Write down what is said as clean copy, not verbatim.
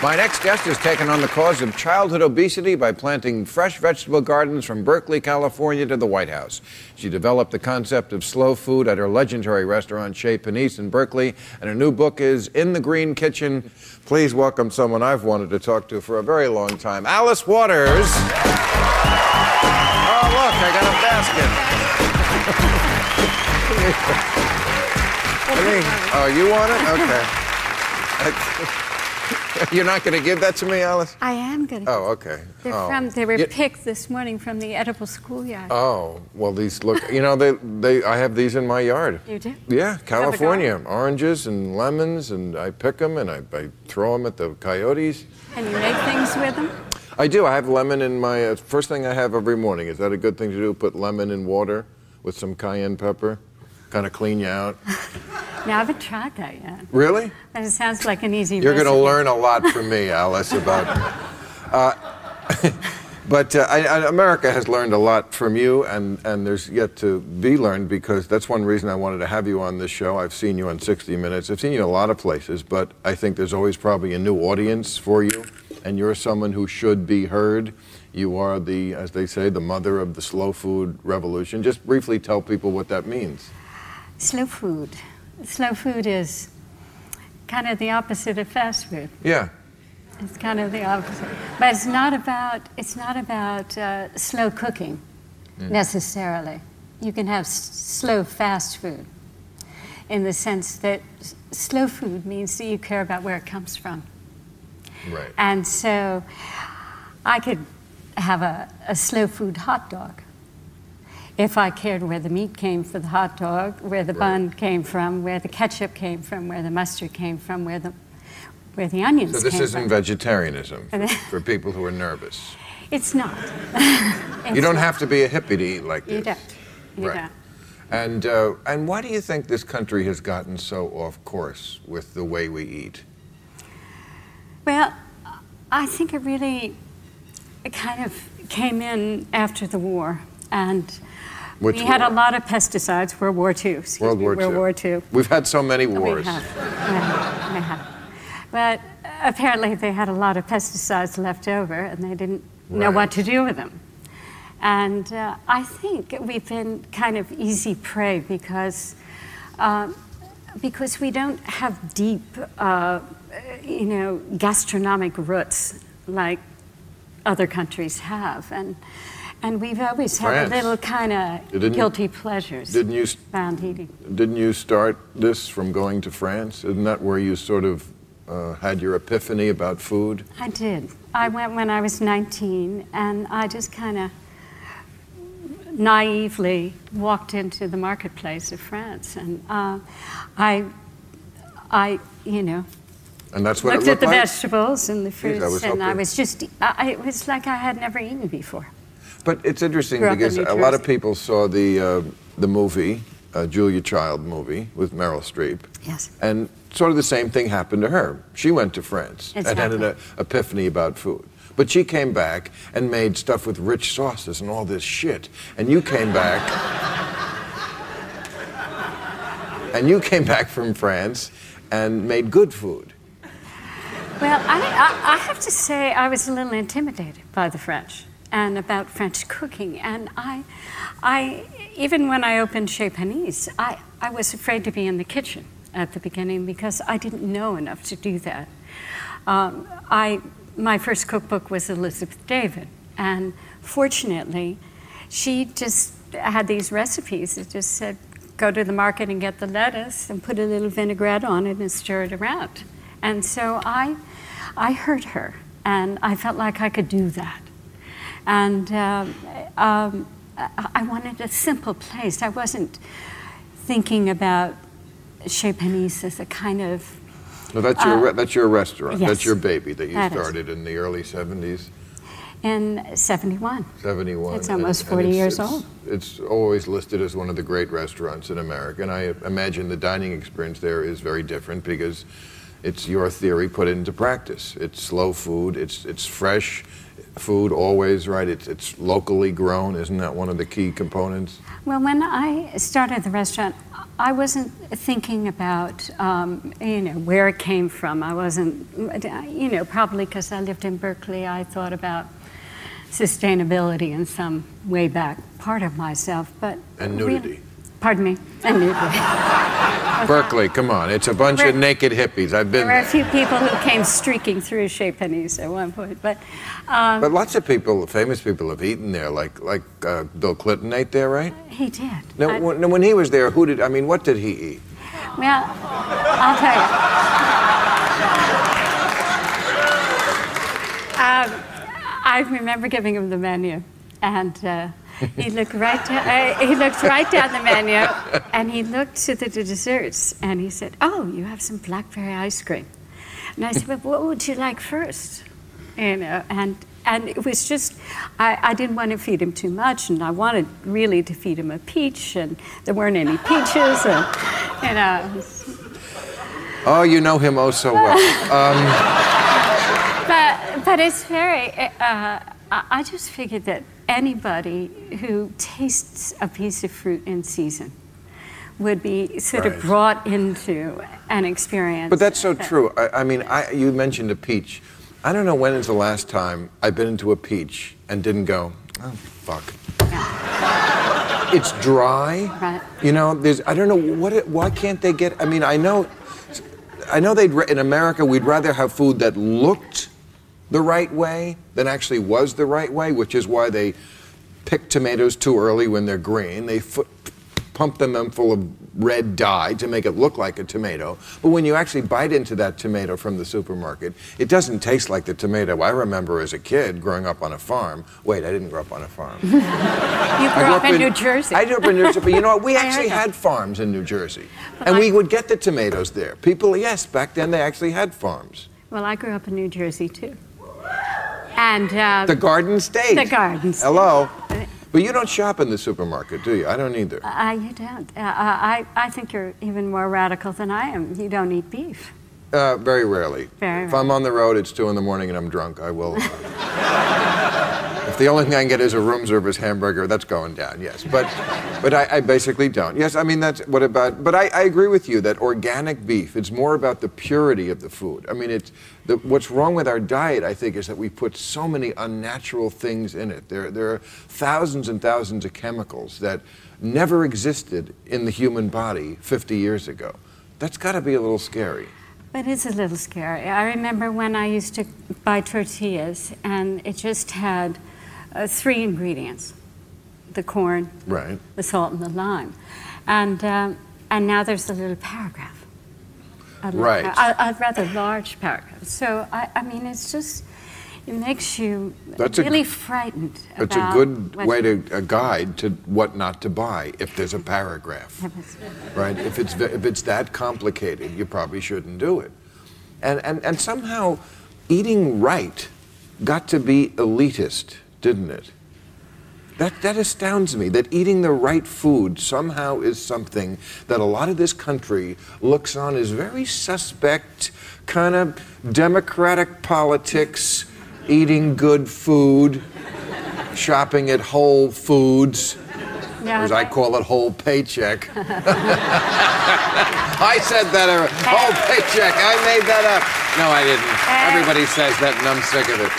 My next guest has taken on the cause of childhood obesity by planting fresh vegetable gardens from Berkeley, California to the White House. She developed the concept of slow food at her legendary restaurant Chez Panisse in Berkeley, and her new book is In the Green Kitchen. Please welcome someone I've wanted to talk to for a very long time, Alice Waters. Oh, look, I got a basket. Oh, you want it? Okay. You're not going to give that to me, Alice? I am going to. Oh, okay. They were picked this morning from the edible schoolyard. Oh, well, these look, you know, I have these in my yard. You do? Yeah, California. Oranges and lemons, and I pick them and I throw them at the coyotes. And you make things with them? I do. I have lemon in my, first thing I have every morning. Is that a good thing to do? Put lemon in water with some cayenne pepper? Kind of clean you out? No, I haven't tried that yet. Really? But it sounds like an easy You're recipe. going to learn a lot from me, Alice, about... But America has learned a lot from you, and there's yet to be learned, because that's one reason I wanted to have you on this show. I've seen you on 60 Minutes. I've seen you in a lot of places, but I think there's always probably a new audience for you, and you're someone who should be heard. You are the, as they say, the mother of the slow food revolution. Just briefly tell people what that means. Slow food. Slow food is kind of the opposite of fast food. Yeah. It's kind of the opposite. But it's not about slow cooking, necessarily. You can have slow fast food, in the sense that slow food means that you care about where it comes from. Right. And so I could have a slow food hot dog if I cared where the meat came for the hot dog, where the bun came from, where the ketchup came from, where the mustard came from, where the onions came from. So this isn't vegetarianism for people who are nervous. It's not. You don't have to be a hippie to eat like this. You don't. You don't. And why do you think this country has gotten so off course with the way we eat? Well, I think it really kind of came in after the war, and we had a lot of pesticides. World War II. World War II. We've had so many wars. We have. But apparently they had a lot of pesticides left over, and they didn't know what to do with them. And I think we've been kind of easy prey because we don't have deep, gastronomic rooks like other countries have, and we've always had a little kind of guilty pleasures around eating. Didn't you start this from going to France? Isn't that where you sort of had your epiphany about food? I did. I went when I was 19, and I just kind of naively walked into the marketplace of France, and I and that's what looked it at the like? Vegetables and the fruits, and I was just, it was like I had never eaten before. But it's interesting because a lot of people saw the movie, Julia Child movie with Meryl Streep. Yes. And sort of the same thing happened to her. She went to France and had an epiphany about food. But she came back and made stuff with rich sauces and all this shit. And you came back, from France and made good food. Well, I have to say I was a little intimidated by the French and about French cooking. And I even when I opened Chez Panisse, I was afraid to be in the kitchen at the beginning because I didn't know enough to do that. My first cookbook was Elizabeth David, and fortunately, she just had these recipes that just said, go to the market and get the lettuce and put a little vinaigrette on it and stir it around. And so I heard her, and I felt like I could do that. And I wanted a simple place. I wasn't thinking about Chez Panisse as a kind of... No, that's your restaurant. Yes, that's your baby that you started in the early 70s. In 71. 71. It's almost 40 years old. It's always listed as one of the great restaurants in America, and I imagine the dining experience there is very different because it's your theory put into practice. It's slow food, it's fresh, food always, right? It's locally grown. Isn't that one of the key components? Well, when I started the restaurant, I wasn't thinking about, where it came from. I wasn't, probably because I lived in Berkeley, I thought about sustainability in some way back part of myself, but... And nudity. Really, pardon me, and nudity. Berkeley, come on, it's a bunch of naked hippies. I've been there. There were a few people who came streaking through Chez Panisse at one point, but... lots of people, famous people, have eaten there, like Bill Clinton ate there, right? He did. Now, when he was there, what did he eat? Well, I'll tell you. I remember giving him the menu, and he looked right down the menu, and he looked to the desserts, and he said, "Oh, you have some blackberry ice cream." And I said, "But what would you like first?" And it was just, I didn't want to feed him too much, and I wanted really to feed him a peach, and there weren't any peaches, and Oh, you know him oh so well. But it's very, I just figured that anybody who tastes a piece of fruit in season would be sort of brought into an experience. But that's so true. You mentioned a peach. I don't know when is the last time I've been into a peach and didn't go, oh, fuck. Yeah. It's dry. Right. I don't know, why can't they get, I know in America we'd rather have food that looked the right way than actually was the right way, which is why they pick tomatoes too early when they're green. They pump them in full of red dye to make it look like a tomato. But when you actually bite into that tomato from the supermarket, it doesn't taste like the tomato I remember as a kid growing up on a farm. Wait, I didn't grow up on a farm. You grew up in New Jersey. I grew up in New Jersey, but you know what? We actually had farms in New Jersey. And we would get the tomatoes there. People, yes, back then they actually had farms. Well, I grew up in New Jersey, too. And the Garden State. The Garden State. Hello. But you don't shop in the supermarket, do you? I don't either. You don't. I think you're even more radical than I am. You don't eat beef. Very rarely. Very if I'm on the road, it's 2 in the morning and I'm drunk, I will. If the only thing I can get is a room service hamburger, that's going down, yes. But I basically don't. Yes, that's, what about, but I agree with you that organic beef, it's more about the purity of the food. What's wrong with our diet, I think, is that we put so many unnatural things in it. There are thousands and thousands of chemicals that never existed in the human body 50 years ago. That's got to be a little scary. But it's a little scary. I remember when I used to buy tortillas, and it just had 3 ingredients: the corn, right, the salt, and the lime. And now there's a little paragraph. Right. A rather large paragraph. So, it's just, it makes you really frightened about... It's a good way to, a guide to what not to buy if there's a paragraph. Right? If it's that complicated, you probably shouldn't do it. And somehow, eating right got to be elitist, didn't it? That astounds me, that eating the right food somehow is something that a lot of this country looks on as very suspect, kind of democratic politics, eating good food, shopping at Whole Foods, as I call it, whole paycheck. I said that, whole paycheck, I made that up. No, I didn't. Everybody says that and I'm sick of it.